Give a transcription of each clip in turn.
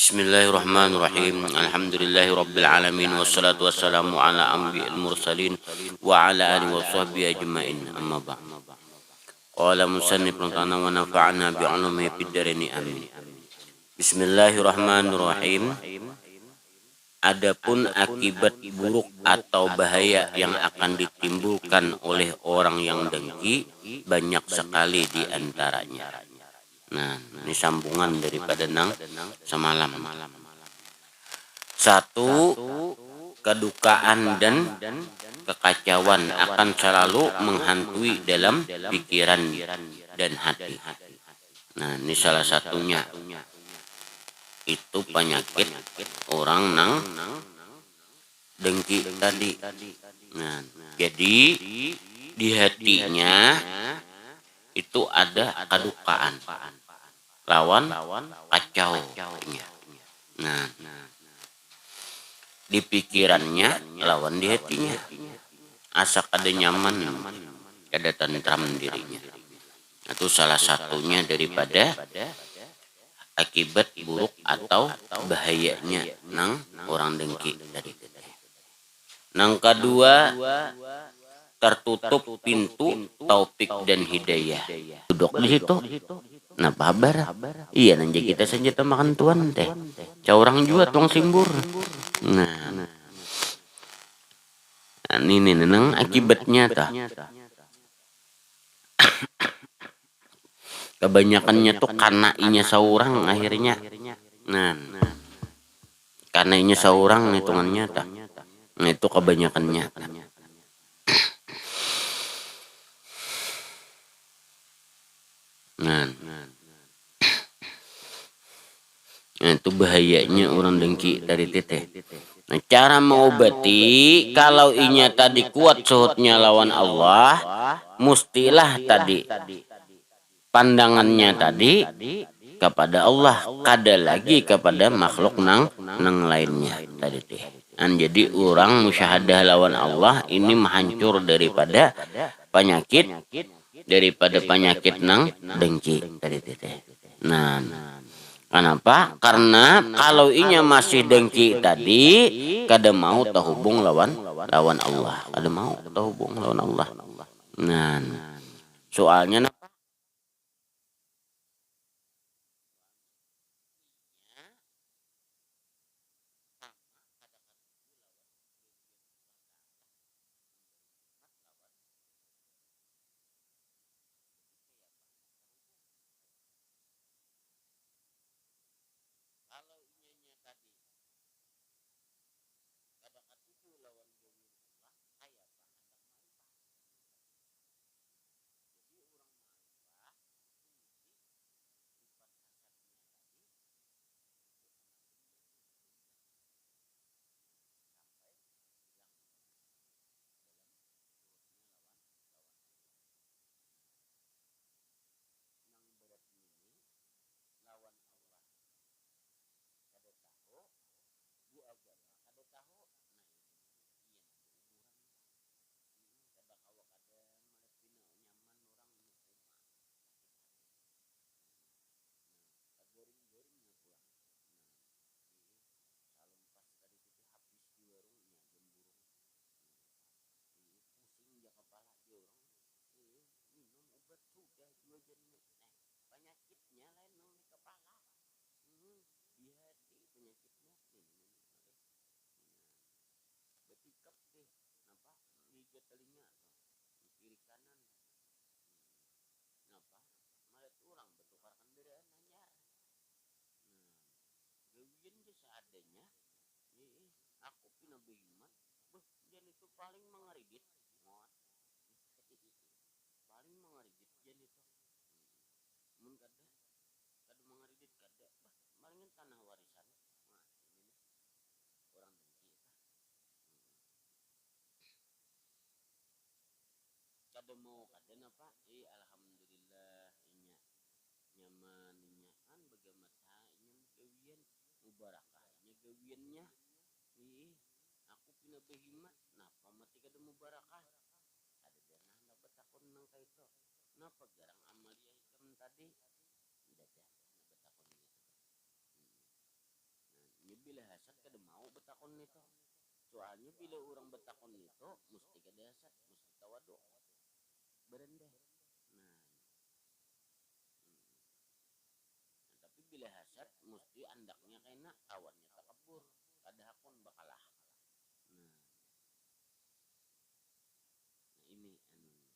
Bismillahirrahmanirrahim. Alhamdulillahirabbil alamin wassalatu wassalamu ala anbiyil mursalin wa ala alihi washabbihi ajmain. Amma ba'd. Qala musannif rabbana wa nafa'na bi 'ulumihi fid dharain amin. Bismillahirrahmanirrahim. Adapun akibat buruk atau bahaya yang akan ditimbulkan oleh orang yang dengki banyak sekali di antaranya. Nah, ini sambungan daripada nang semalam. Satu, kedukaan dan kekacauan akan selalu menghantui dalam pikiran dan hati. Nah, ini salah satunya. Itu penyakit orang nang dengki tadi. Nah, jadi di hatinya itu ada kedukaan lawan kacau. Nah, di pikirannya lawan di hatinya asa kada nyaman, kada tentram dirinya. Itu salah satunya daripada akibat buruk atau bahayanya nang orang dengki tadi. Nang kedua, tertutup pintu taufik dan hidayah. Duduk di situ. Nah, kabar? Iya, nanti kita senjata makan tuan teh. Caurang juga tong simbur. Nah, ini nang akibatnya tah. Kebanyakannya tuh karena inya seorang akhirnya. Nah, karena inya seorang hitungannya tah. Nah, itu kebanyakannya. Nah, itu bahayanya orang dengki dari teteh. Nah, cara mengobati kalau inya tadi kuat suhutnya lawan Allah, mustilah tadi pandangannya tadi kepada Allah, kada lagi kepada makhluk nang lainnya tadi teh. Jadi orang musyahadah lawan Allah ini menghancur daripada penyakit nang dengki tadi teh. Nah, kenapa? Karena kalau inya masih dengki tadi, kada mau terhubung lawan Allah, kada mau terhubung lawan Allah. Nah, soalnya aku pina behimat, jan itu paling mengarigit, paling mengarigit jan itu. Mun kada mengarigit kada, palingan tanah warisan. Nah, ini orang dengki kada mau kada napa? Alhamdulillah inya nyaman inya an bagaimana inya gawian mubarakahnya gawiannya. Aku pina behimat, napa mati kada mubarakah? Ada dana dapat takon nang kaito. Napa garang amalia hikam tadi? Dadah dapat takon gitu. bila hasad kada mau betakon itu. Soalnya bila orang betakon itu mesti kada hasad, mesti tawadu. Berendah. Nah, tapi bila hasad mesti andaknya kena kawannya takabur. Kada hakun bakalah. Nah, ini anunya.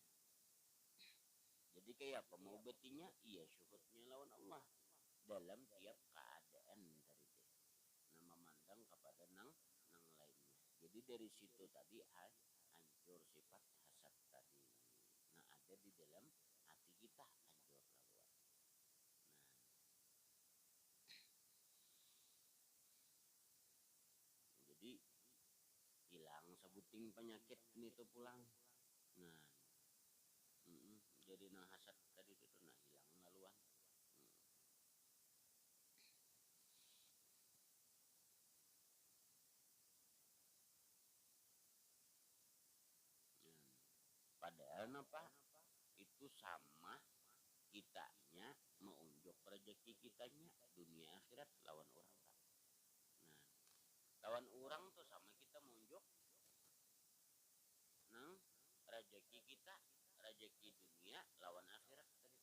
Jadi kayak apa mau betinya? Iya syukurnya lawan Allah dalam tiap keadaan tadi teh. Nah, memandang kepada nang lainnya. Jadi dari situ tadi hancur sifat hasad tadi. Nah, ada di dalam hati kita hancur lawan. Nah, jadi hilang sebuting penyakit ini tuh pulang. Nah, jadi nah hasad tadi itu nah hilang laluan. Padahal apa? Itu sama kitanya mengunjuk rezeki kitanya dunia akhirat lawan orang. Nah, lawan orang tuh sama kita menunjuk nang rezeki kita, rezeki dunia lawan akhirat tadi.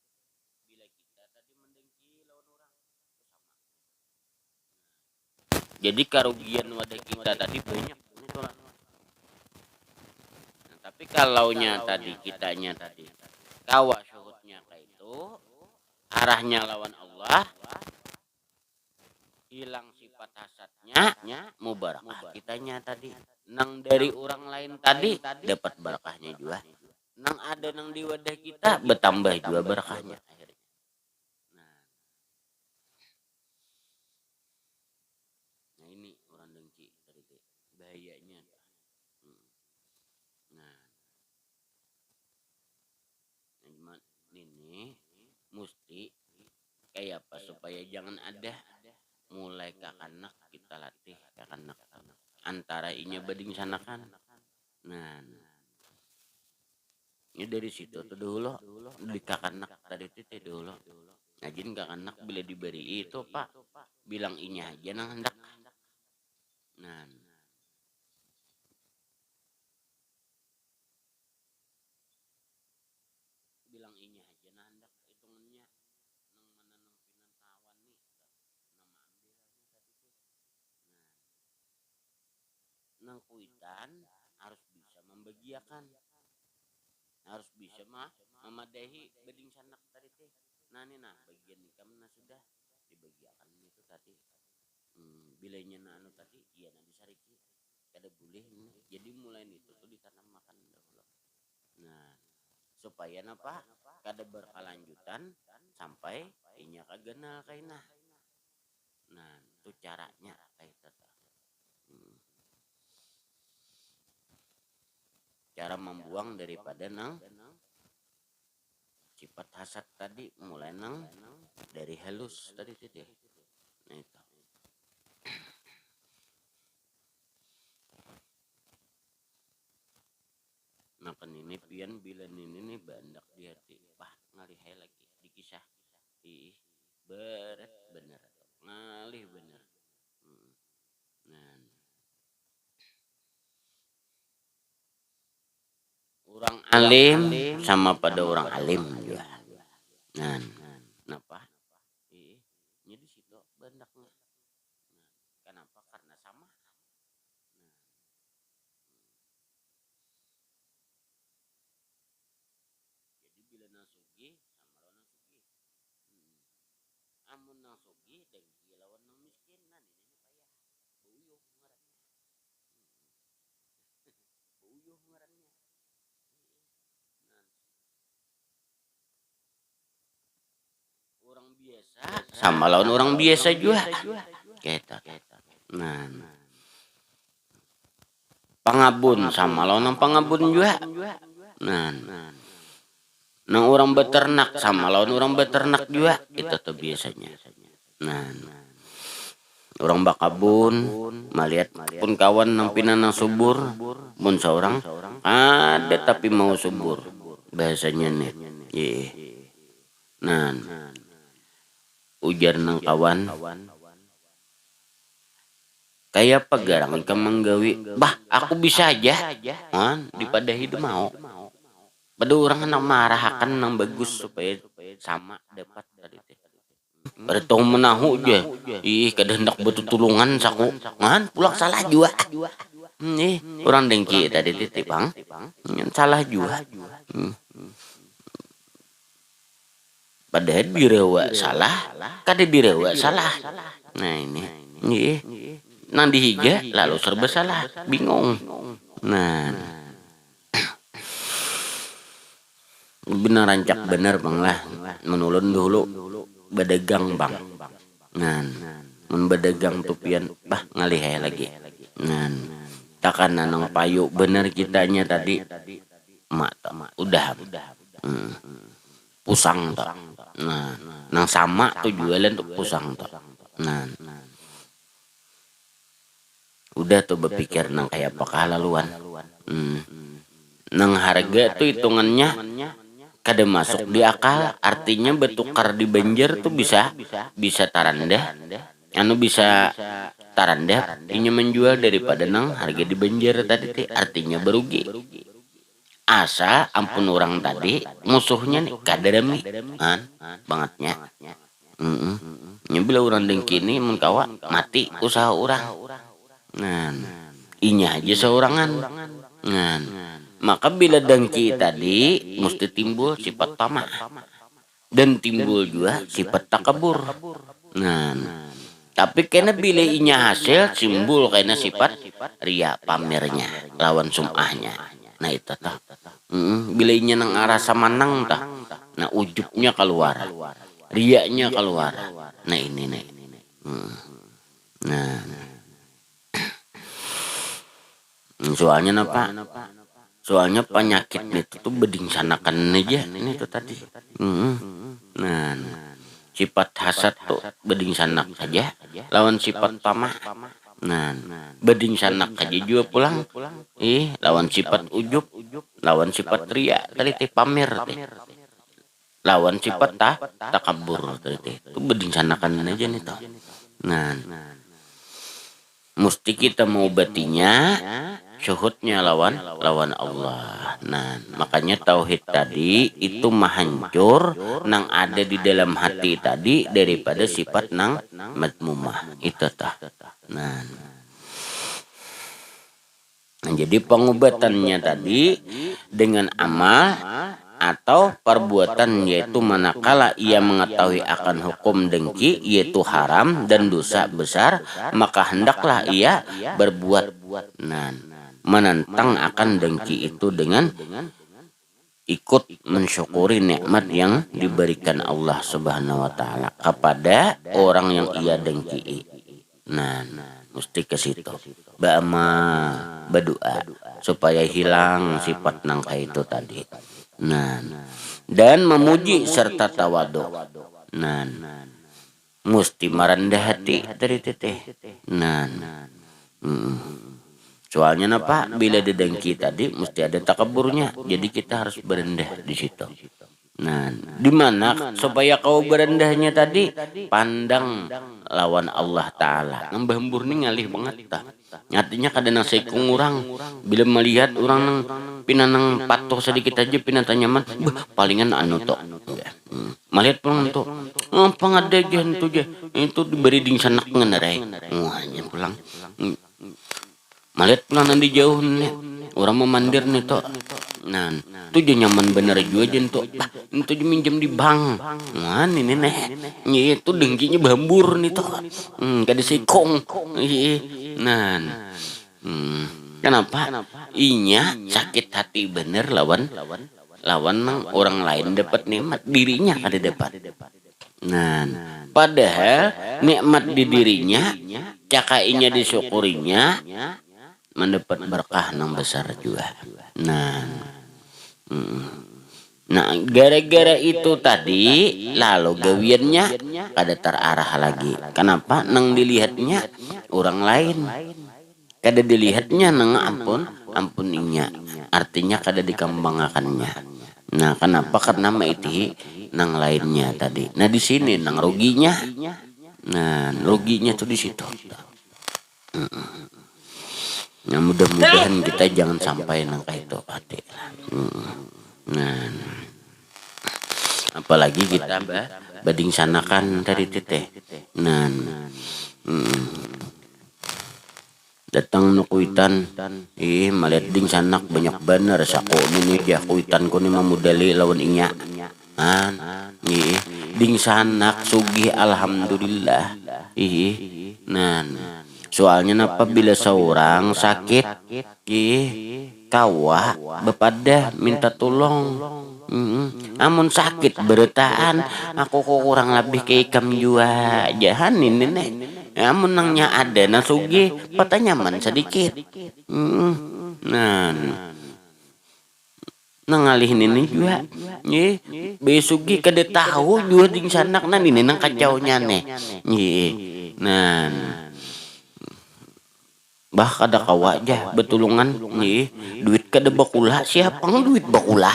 Bila kita tadi mendengki lawan orang itu sama. Jadi kerugian wadah kita tadi banyak. Nah, tapi kalaunya tadi kitanya tadi kawa syuhudnya kayak itu arahnya lawan Allah, hilang sifat hasadnya, mubarakah kitanya tadi. Nang dari orang lain tadi dapat berkahnya juga. Nang ada nang di wadah kita bertambah juga berkahnya akhirnya. Nah ini orang dengki tadi bahayanya. Nah, ini mesti kayak apa supaya jangan ada mulai kakanak kita latih kakanak antara inya bading sanakan. Nah, ini dari situ tuh dulu di kakanak tadi itu dulu. Ngajin kakanak bila diberi itu pak bilang inya aja nang hendak. Nah, bilang inya aja nang hendak hitungannya nang mana nang pinantawan nih nama ambil aja tadi tuh. Nah, nang kuitan harus bisa membagiakan, harus bisa memadahi beding sanak tadi teh. Nah ini nah bagian nikam nah sudah dibagiakan itu tadi. Bilainya nah anu tadi iya nah disariki kada boleh ini. Jadi mulai itu tuh ditanam makan dahulu. Nah supaya napa kada berkelanjutan sampai inya kagena kaina. Nah itu caranya kayak itu. Cara membuang daripada nang sifat hasad tadi mulai nang dari halus tadi itu. Nah itu. Nah ini pian bilan ini nih bandak di hati. Wah ngalih lagi dikisah. Ih berat bener. Ngalih bener. Nah orang alim sama pada orang alim juga. Nah, kenapa? Ini di situ bandaknya. Nah, kenapa? Karena sama. Nah, jadi bila nasugi sama lawan nasugi. Amun nasugi dengki lawan nang miskin. Nah ini payah. Buyuh ngarannya. Buyuh ngarannya. Nah, orang biasa sama lawan orang biasa juga. Kita. Nah, pangabun sama lawan pangabun juga. Nah, nang orang beternak sama lawan orang beternak juga itu tuh biasanya. Nah, orang bakabun melihat pun kawan nang pinan nang subur mun seorang ada tapi mau subur bahasanya nih. Iya. Nah, ujar nang kawan kayak pegarang ikan menggawi bah aku bisa aja man daripada hidup mau pada orang nang marah akan nang bagus supaya sama dapat tadi teh pada tong menahu aja ih kada hendak butuh tulungan saku man pulang salah jua nih orang dengki tadi teh bang salah jua padahal direwa salah kada direwa salah nah ini nih nang dihija lalu serba salah bingung nah bener rancak bener bang lah menulun dulu bedagang bang nah membedagang tupian bah ngalih lagi nah takkan nanang payu bener kitanya tadi mak udah pusang tak nah nang sama tuh jualan tuh pusang tak nah udah tuh berpikir nang kayak apakah laluan nang harga tuh hitungannya kada masuk di akal artinya bertukar di Banjar tuh bisa tarandah anu bisa tarandah inya menjual daripada nang harga di Banjar tadi artinya berugi asa ampun orang tadi musuhnya nih kada demi kan bangetnya bila orang dengki ini menkawa mati usaha orang nah inya aja seorangan nah maka bila dengki tadi mesti timbul sifat tamak dan timbul juga sifat takabur nah tapi kena bila inya hasil simbol kena sifat ria pamernya lawan sumahnya nah itu tah bila inya nang arah sama nang tah nah ujubnya keluar riaknya keluar nah ini nih nah soalnya apa soalnya penyakit itu tuh beding sanakan aja ini tuh tadi nah sifat hasad tuh beding sanak saja lawan sifat tamak nah beding sanak aja juga pulang lawan sifat ujub lawan sifat ria tadi teh pamer teh lawan sifat takabur tadi teh itu beding sanakan aja nih toh nah mesti kita mau batinya syuhudnya lawan Allah. Nah, makanya tauhid tadi itu mahancur nang ada di dalam hati tadi daripada sifat nang madmumah itu tah. Nah, jadi pengobatannya tadi dengan amal atau perbuatan yaitu manakala ia mengetahui akan hukum dengki yaitu haram dan dosa besar maka hendaklah ia berbuat menentang akan dengki itu dengan ikut mensyukuri nikmat yang diberikan Allah Subhanahu wa taala kepada orang yang ia dengki. Nah, mesti ke situ. Berdoa supaya hilang sifat nangka itu tadi. Nah, dan memuji serta tawadu. Nah, mesti merendah hati dari teteh. Nah, soalnya napa bila didengki tadi mesti ada takaburnya. Jadi kita harus berendah di situ. Nah, di mana supaya kau berendahnya tadi pandang lawan Allah Ta'ala. Nambah nih ngalih banget ta. Artinya kadang sekung orang bila melihat orang pinanang patuh sedikit aja pinata nyaman palingan anu to. Melihat pulang tuh pengadajan tuh itu diberi ding sanak ngenarai. Wah, pulang. Melihat pulang nanti jauh nih orang memandir nih toh. Nah, itu je nyaman bener juga jentuk. Itu je minjem di bank. Mana ini nih? Itu dengkinya bambur nih toh. Kada sekong. Nah, kenapa? Inya sakit hati bener lawan orang lain dapat nikmat dirinya kada dapat. Nah, padahal nikmat di dirinya cakainya disyukurinya mendapat berkah yang besar juga. Nah, gara-gara itu tadi lalu gawiannya kada terarah lagi. Kenapa? Nang dilihatnya orang lain. Kada dilihatnya nang ampuninya. Artinya kada dikembangkannya. Nah, kenapa? Karena maiti nang lainnya tadi. Nah, di sini nang ruginya. Nah, ruginya tuh di situ. Nah, mudah-mudahan kita jangan sampai nangka itu adik. Nah, apalagi kita bading sanakan dari teteh. Nah, datang nu kuitan malihat ding sanak banyak bener sako ini jah kuitan ko ni mamudali lawan inya ding sanak sugih alhamdulillah nan soalnya napa bila seorang sakit kawa bepada minta tolong amun sakit beretaan aku kok kurang lebih ke ikam jua jahan ini nih amun nangnya ada nasugi patah nyaman sedikit nah nangalihin ini juga besugi kada tahu juga ding sanak nan ini nang kacaunya nih nah bah kada kawa aja betulungan duit kada bakula siapa ng duit bakula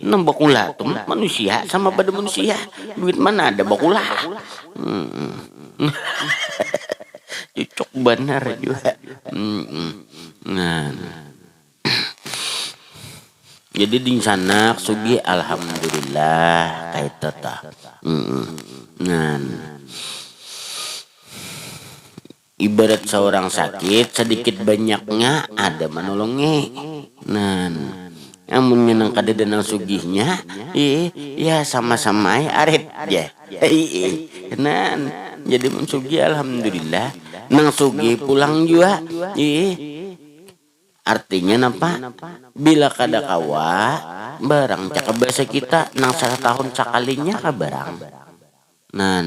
nang bakula tuh manusia sama pada manusia duit mana ada bakula cocok benar juga nah jadi ding sanak sugi alhamdulillah kayak tata nah ibarat seorang sakit sedikit banyaknya ada menolongnya nah amun nyenang kada danang sugihnya ya sama-sama arit ya nah jadi mensugi alhamdulillah nang sugi pulang juga artinya napa bila kada kawa barang cakap bahasa kita nang 1 tahun sekalinya ka barang nan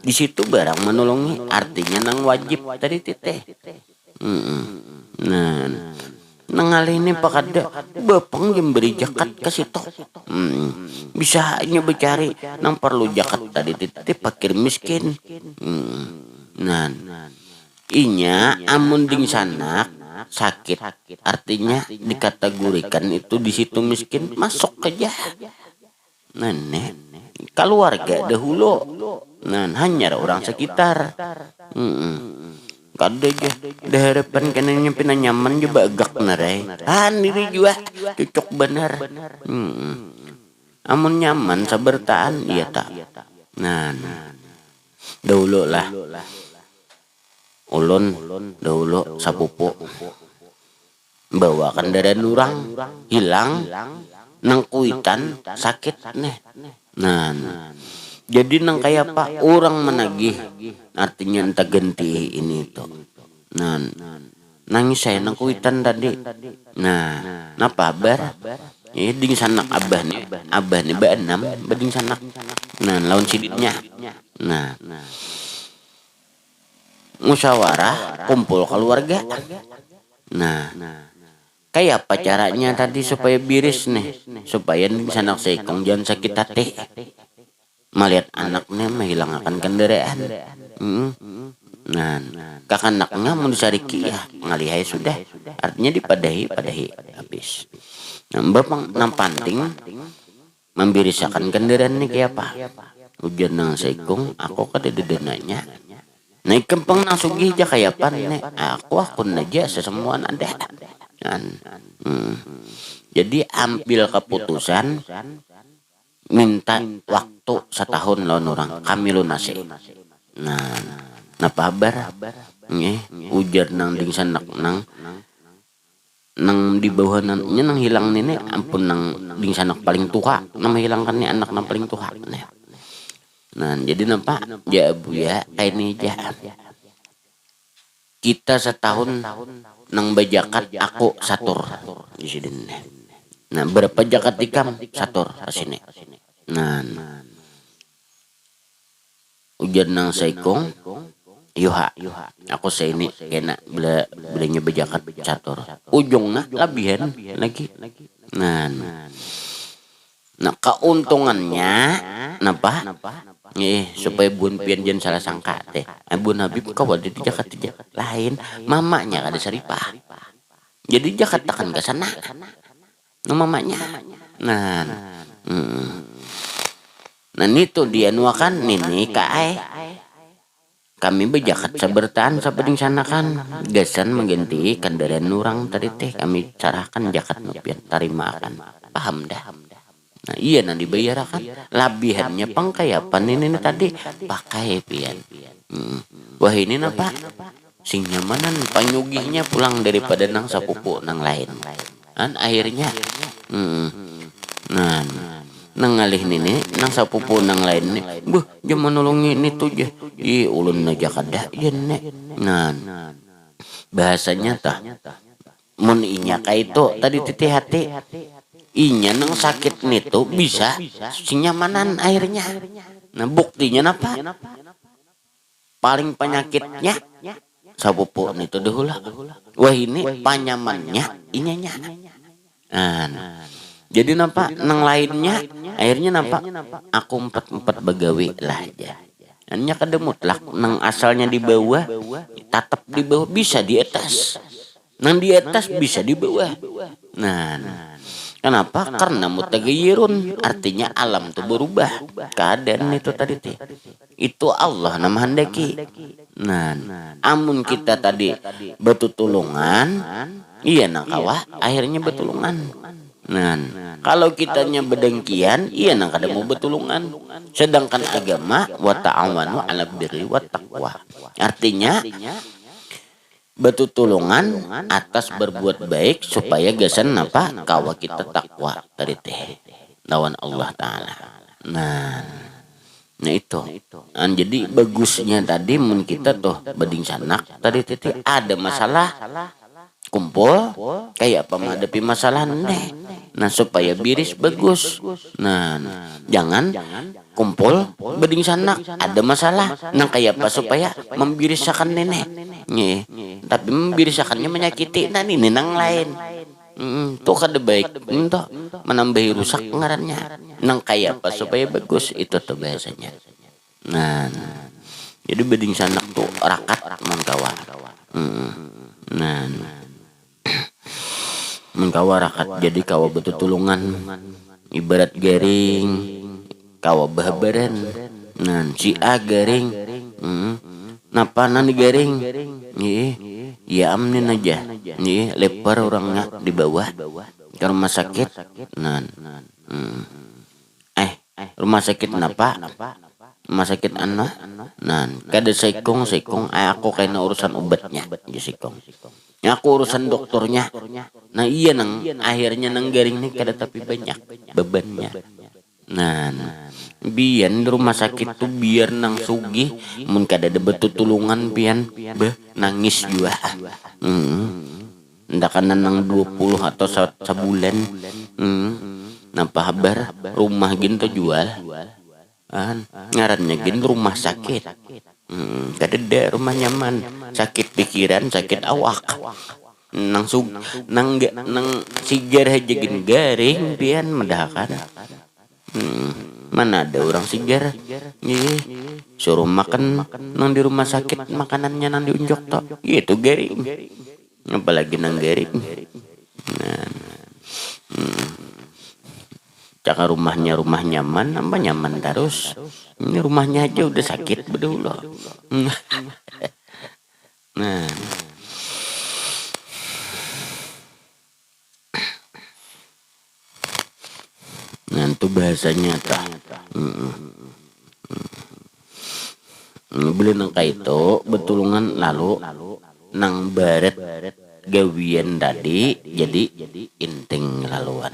di situ barang menolongi artinya nang wajib tadi teteh nah nangali ini pakada bapang yang beri jakat ke situ bisa hanya bercari nang perlu jakat tadi teteh fakir miskin nah inya amun ding sanak sakit artinya dikategorikan itu di situ miskin masuk aja nenek keluarga dahulu nah hanya orang sekitar kada aja diharapan kena nyempina nyaman juga agak narai diri juga cocok bener amun nyaman sabertaan iya tak nah dahulu lah ulun dahulu sapupu bawa kendaraan orang hilang nang kuitan sakit nih nah jadi nang kayak pak orang menagih artinya entah ganti ini tuh nah nangis saya nang kuitan tadi nah napa bar ding sanak abah nih ba-6 bading sanak nah lawan siditnya nah musyawarah kumpul keluarga nah kayak apa caranya tadi supaya biris nih supaya bisa anak sekong jangan sakit hati melihat anaknya menghilangkan kendaraan nah kakak anaknya mau disariki ya ngalihai sudah artinya dipadahi habis nah bapak nampanting membirisakan kendaraan nih kayak apa hujan nang sekong aku kada dedenanya naik kempeng nang sugih aja kayak apa nih aku aja sesemuan ada jadi ambil keputusan minta waktu 1 tahun lawan orang kami lunasi nah napa kabar ujar nang ding sanak nang di bawah nannya nang hilang nenek ampun nang ding sanak paling tua nang menghilangkan nih anak nang paling tua nah jadi napa ya bu ya kayak ini aja kita setahun nang bajakat aku satur di sini nah berapa jakat ikam satur ke sini nah ujar nang saikong yuha aku ini kena belanya bajakat catur ujungnya labihan lagi nah keuntungannya napa supaya bun pian jen salah sangka teh bun Habib kau ada di jakat lain mamanya kada saripah jadi jakat tekan ke sana mamanya nah nah itu dia nuakan nini kae kami bejakat sebertaan sabading sana kan gasan mengganti kendaraan nurang tadi teh kami carahkan jakat nopian tarima akan paham dah. Nah iya nanti bayar kan labihannya pengkayapan ini tadi pakai pian. Wah ini napa sing nyamanan panyugihnya pulang daripada nang sapupu nang lain kan akhirnya nah nang ngalih nini nang sapupu nang lain nih buh jaman nolongi ini tuh je ulun aja kada nek nah bahasanya tah mun inya kaito tadi titi hati inya nang sakit nih tuh bisa sinyamanan airnya. Nah buktinya napa paling penyakitnya sapupu nih tuh dahula wah ini panyamannya inyanya jadi nampak nang lainnya akhirnya nampak aku empat begawi lah aja hanya kedemut lah nang asalnya di bawah tatap di bawah bisa di atas nang di atas bisa di bawah. Nah kenapa karena mutaghayyirun artinya alam tuh berubah keadaan itu tadi teh itu Allah nama handaki. Nah amun kita tadi betutulungan iya nang kawah akhirnya betulungan. Nah, kalau kitanya bedengkian, iya nang kada mau betulungan. Sedangkan agama wa ta'awanu 'alal birri wat taqwa. Artinya betutulungan atas berbuat baik supaya gasan napa kawa kita takwa tadi teh lawan Allah taala. Nah itu. Jadi bagusnya tadi mun kita tuh beding sanak tadi teh ada masalah kumpul kayak apa menghadapi masalah nih. Nah supaya biris bagus. Nah jangan kumpul beding sanak ada masalah. Nah kayak apa supaya membirisakan nenek. Nih, tapi membirisakannya menyakiti nah ini nang lain. Tuh kada baik untuk menambahi rusak ngarannya. Nang kayak apa supaya bagus itu tuh bahasanya. Nah jadi beding sanak tuh rakat mengkawa. Nah mengkawa rakat jadi kawa betutulungan ibarat garing kawa bahabaran nah si A garing napa nani garing ya amnin aja nih lepar orangnya di bawah ke rumah sakit nah rumah sakit napa rumah sakit anak nah kada sekong aku kena urusan obatnya ya sekong aku urusan dokternya. Nah iya nang akhirnya nang garing nih kada tapi banyak bebannya. Nah bian di rumah sakit tuh biar nang sugih mun kada ada betutulungan pian nangis juga. Ndakan nang 20 atau sebulan. Napa kabar rumah gin tuh jual. Ngarannya gin rumah sakit. Kada rumah nyaman sakit pikiran sakit awak nang sigar aja gin garing pian medahakan mana ada orang sigar suruh makan nang di rumah sakit makanannya nang diunjok tok itu garing apalagi nang garing cakar rumah nyaman nambah nyaman terus ini rumahnya aja udah sakit bedul loh. Nah itu bahasanya tah beli nang kaito betulungan lalu nang baret gawian tadi jadi inting laluan.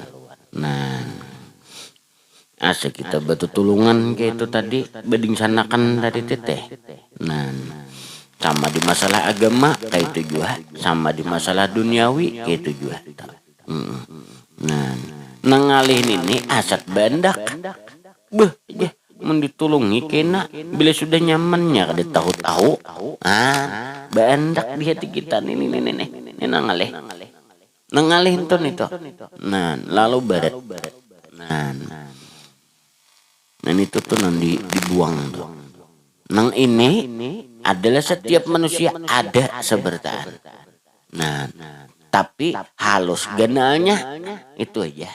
Nah asik kita betutulungan kayak itu tadi beding sanakan tadi teteh. Nah sama di masalah agama kayak itu juga sama di masalah duniawi kayak itu juga. Nah nangalih ini asat bandak menditulungi kena bila sudah nyamannya kada tahu-tahu bandak di hati kita ini nangalih itu. Nah lalu barat. Nah itu tuh nanti dibuang tuh. Nang ini adalah setiap manusia ada sebertaan. Nah tapi halus ganalnya itu aja.